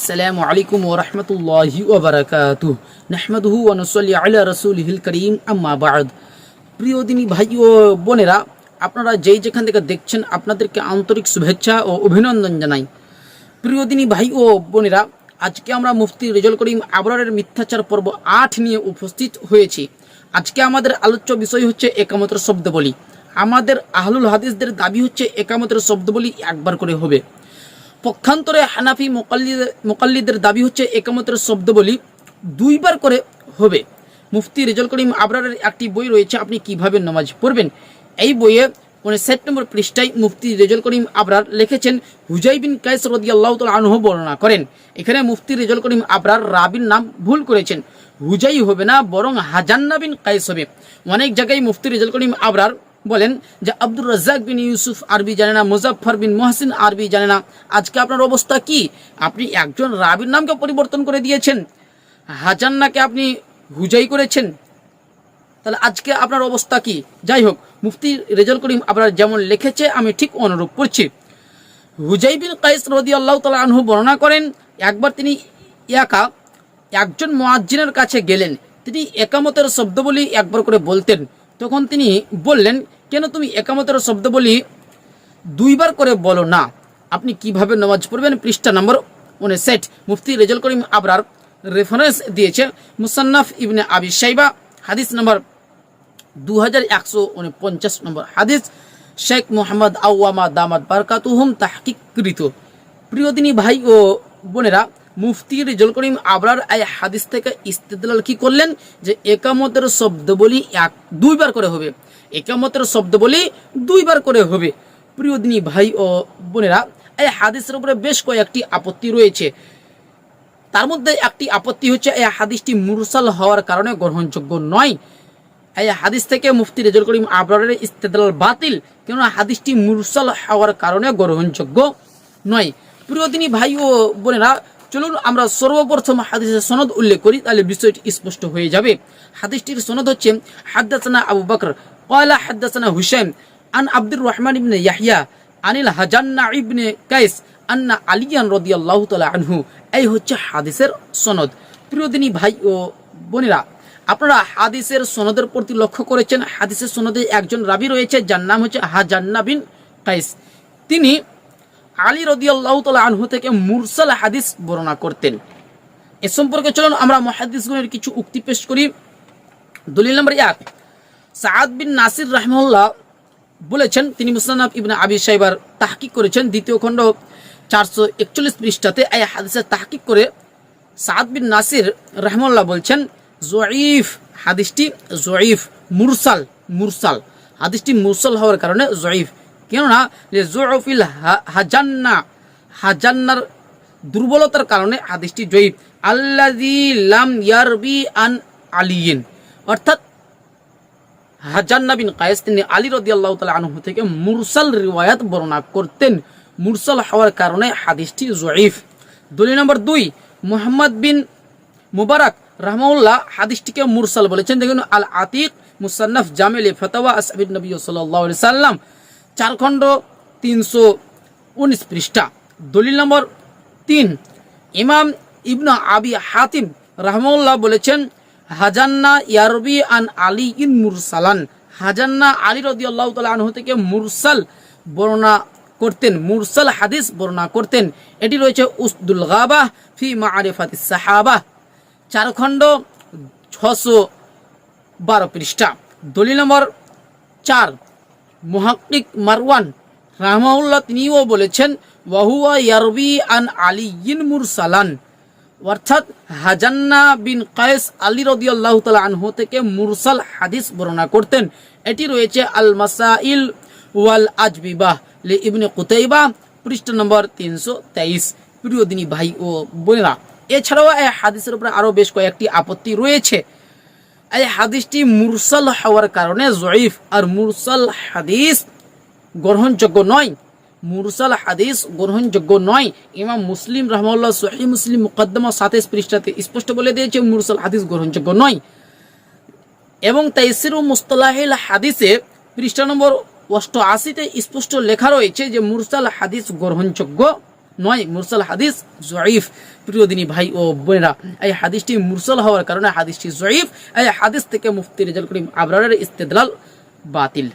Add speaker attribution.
Speaker 1: আসসালামু আলাইকুম ওয়া রাহমাতুল্লাহি ওয়া বারাকাতুহু নাহমাদুহু ওয়া নুসাল্লি আলা রাসূলিহিল কারীম আম্মা বা'দ। প্রিয় দিনী ভাই ও বোনেরা, আপনারা যেখান থেকে দেখছেন আপনাদেরকে আন্তরিক শুভেচ্ছা ও অভিনন্দন জানাই। প্রিয় দিনী ভাই ও বোনেরা, আজকে আমরা মুফতি রেজাউল করিম আবরারের মিথ্যাচার পর্ব 8 নিয়ে উপস্থিত হয়েছি। আজকে আমাদের আলোচ্য বিষয় হচ্ছে একামতের শব্দাবলী। আমাদের আহলুল হাদিসদের দাবি হচ্ছে একামতের শব্দাবলী একবার করে হবে। পক্ষান্তরে হানাফি মুকাল্লিদের দাবি হচ্ছে একামতের শব্দাবলী দুইবার করে হবে। মুফতি রেজাউল করিম আবরারের একটি বই রয়েছে, আপনি কিভাবে নামাজ পড়বেন। এই বইয়ে 59 নম্বর পৃষ্ঠায় মুফতি রেজাউল করিম আবরার লিখেছেন, হুজাই বিন কায়েস রাদিয়াল্লাহু তাআলা আনহু বর্ণনা করেন। এখানে মুফতি রেজাউল করিম আবরার রাবির নাম ভুল করেছেন, হুজাই হবে না বরং হাজান্না বিন কায়েস হবে। অনেক জায়গায় মুফতি রেজাউল করিম আবরার বলেন যে আব্দুর রাজ্জাক বিন ইউসুফ আরবি জানে না, মুজাফফর বিন মুহসিন আরবি জানে না। আজকে আপনার অবস্থা কি? আপনি একজন রাবির নামকে পরিবর্তন করে দিয়েছেন, হাজান্নাকে আপনি হুজাই করেছেন, তাহলে আজকে আপনার অবস্থা কি? যাই হোক, মুফতি রেজাউল করিম আবরার যেমন লিখেছে আমি ঠিক অনুরূপ করছি। হুজাই বিন কায়েস রাদিয়াল্লাহু তাআলা আনহু বর্ণনা করেন, একবার তিনি একজন মুয়াজ্জিনের কাছে গেলেন। তিনি একামতের শব্দাবলী একবার করে বলতেন। তখন তিনি বললেন, কেন তুমি একামতের শব্দাবলী দুইবার করে বলো না? আপনি কিভাবে নামাজ পড়বেন? পৃষ্ঠা নম্বর 59। মুফতি রেজাউল করিম আবরার রেফারেন্স দিয়েছে মুসান্নাফ ইবনে আবি শাইবা, হাদিস নম্বর 2149 নম্বর হাদিস, শেখ মোহাম্মদ আওয়ামা দামাত বারকাতুহুম তাহকিককৃত। প্রিয় দিনী ভাই ও বোনেরা, মুফতি রেজাউল করিম আবরার এই হাদিস থেকে ইস্তেদলাল কি করলেন যে একামতের শব্দাবলী দুইবার করে হবে। একামতের শব্দাবলী দুইবার করে হবে। প্রিয় দিনী ভাই ও বোনেরা, এই হাদিসের উপরে বেশ কয়েকটি আপত্তি রয়েছে। তার মধ্যে একটি আপত্তি হচ্ছে এই হাদিসটি মুরসাল হওয়ার কারণে গ্রহণযোগ্য নয়। এই হাদিস থেকে মুফতি রেজাউল করিম আবরারের ইস্তেদলাল বাতিল, কেননা হাদিসটি মুরসাল হওয়ার কারণে গ্রহণযোগ্য নয়। প্রিয় দিনী ভাই ও বোনেরা, চলুন আমরা সর্বপ্রথম হাদিসের সনদ উল্লেখ করি, তাহলে বিষয়টি স্পষ্ট হয়ে যাবে। হাদিসটির সনদ হচ্ছে, হাদাসানা আবু বকর ক্বালা হাদাসানা হুসাইম আন আব্দুর রহমান ইবনে ইয়াহইয়া আনিল হাজান্না ইবনে কায়েস আন্না আলিয়ান রাদিয়াল্লাহু তাআলা আনহু। এই হচ্ছে হাদিসের সনদ। প্রিয় দিনী ভাই ও বোনেরা, আপনারা হাদিসের সনদের প্রতি লক্ষ্য করেছেন। হাদিসের সনদে একজন রাবী রয়েছে যার নাম হচ্ছে হাজান্না বিন কায়েস। তিনি আলী রাদিয়াল্লাহু তাআলা আনহু থেকে মুরসাল হাদিস বর্ণনা করতেন। এ সম্পর্কে চলুন আমরা মুহাদ্দিসগণের কিছু উক্তি পেশ করি। দলিল নম্বর 1, সাআদ বিন নাসির রাহিমাহুল্লাহ বলেছেন, তিনি মুসনাদ ইবনে আবি শাইবার তাহকিক করেছেন, দ্বিতীয় খণ্ড 441 পৃষ্ঠাতে এই হাদিসের তাহকিক করে সাআদ বিন নাসির রাহিমাহুল্লাহ বলছেন, যঈফ, হাদিসটি যঈফ, মুরসাল হাদিসটি মুরসাল হওয়ার কারণে যঈফ। কেননা যুফিল হাজান্নার দুর্বলতার কারণে হাদিসটি যঈফ। আল্লাযী লাম ইয়ারবি আন আলিয়িন, অর্থাৎ হাজান্না বিন কায়েস তিনি আলী রাদিয়াল্লাহু তাআলা আনহু থেকে মুরসাল রিওয়ায়াত বর্ণনা করতেন। মুরসাল হওয়ার কারণে হাদিসটি যঈফ। দলিল নম্বর 2, মুহাম্মদ বিন মুবারক রাহমাহুল্লাহ হাদিসটিকে মুরসাল বলেছেন। দেখুন আল আতিক মুসান্নাফ জামিল ফাতাওয়া আসহাবিন নবী সাল্লাল্লাহু আলাইহি সাল্লাম, 4 খণ্ড 319 পৃষ্ঠা। দলিল নম্বর 3, ইমাম ইবনে আবি হাতিম রাহমাহুল্লাহ বলেছেন, হাজান্না ইয়ারবি আন আলী ইন মুরসালান, হাজান্না আলী রাদিয়াল্লাহু তাআলা আনহু থেকে মুরসাল বর্ণনা করতেন, মুরসাল হাদিস বর্ণনা করতেন। এটি রয়েছে উসদুল গাবাহ ফি মাআরিফাতিস সাহাবা, 4 খণ্ড 612 পৃষ্ঠা। দলিল নম্বর 4, মুহাক্কিক মারওয়ান রাহমাহুল্লাহ তিনিও বলেছেন, ওয়াহুয়া ইয়ারবি আন আলিয়িন মুরসালান, অর্থাৎ হাজান্না বিন কায়েস আলী রাদিয়াল্লাহু তাআলা আনহু থেকে মুরসাল হাদিস বর্ণনা করতেন। এটি রয়েছে আল মাসাইল ওয়াল আজবিবাহ লি ইবনে কুতাইবা, পৃষ্ঠা নম্বর 323। প্রিয় দিনী ভাই ও বোনেরা, এছাড়াও এই হাদিসের উপরে আরো বেশ কয়েকটি আপত্তি রয়েছে। এই হাদিসটি মুরসাল হওয়ার কারণে যঈফ, আর মুরসাল হাদিস গ্রহণযোগ্য নয়। মুরসাল হাদিস গ্রহণযোগ্য নয়। ইমাম মুসলিম রাহমাহুল্লাহ সহিহ মুসলিম মুকদ্দমা 27 পৃষ্ঠাতে স্পষ্ট বলে দিয়েছে মুরসাল হাদিস গ্রহণযোগ্য নয়। এবং তাইসিরু মুস্তালাহিল হাদিসে পৃষ্ঠা নম্বর 88তে স্পষ্ট লেখা রয়েছে যে মুরসাল হাদিস গ্রহণযোগ্য নয়, মুরসাল হাদিস জয়ীফ। প্রিয় দিনী ভাই ও বোনেরা, এই হাদিসটি মুরসাল হওয়ার কারণে হাদিসটি জয়ীফ। এই হাদিস থেকে মুফতি রেজাউল করিম আবরারের ইস্তেদলাল বাতিল।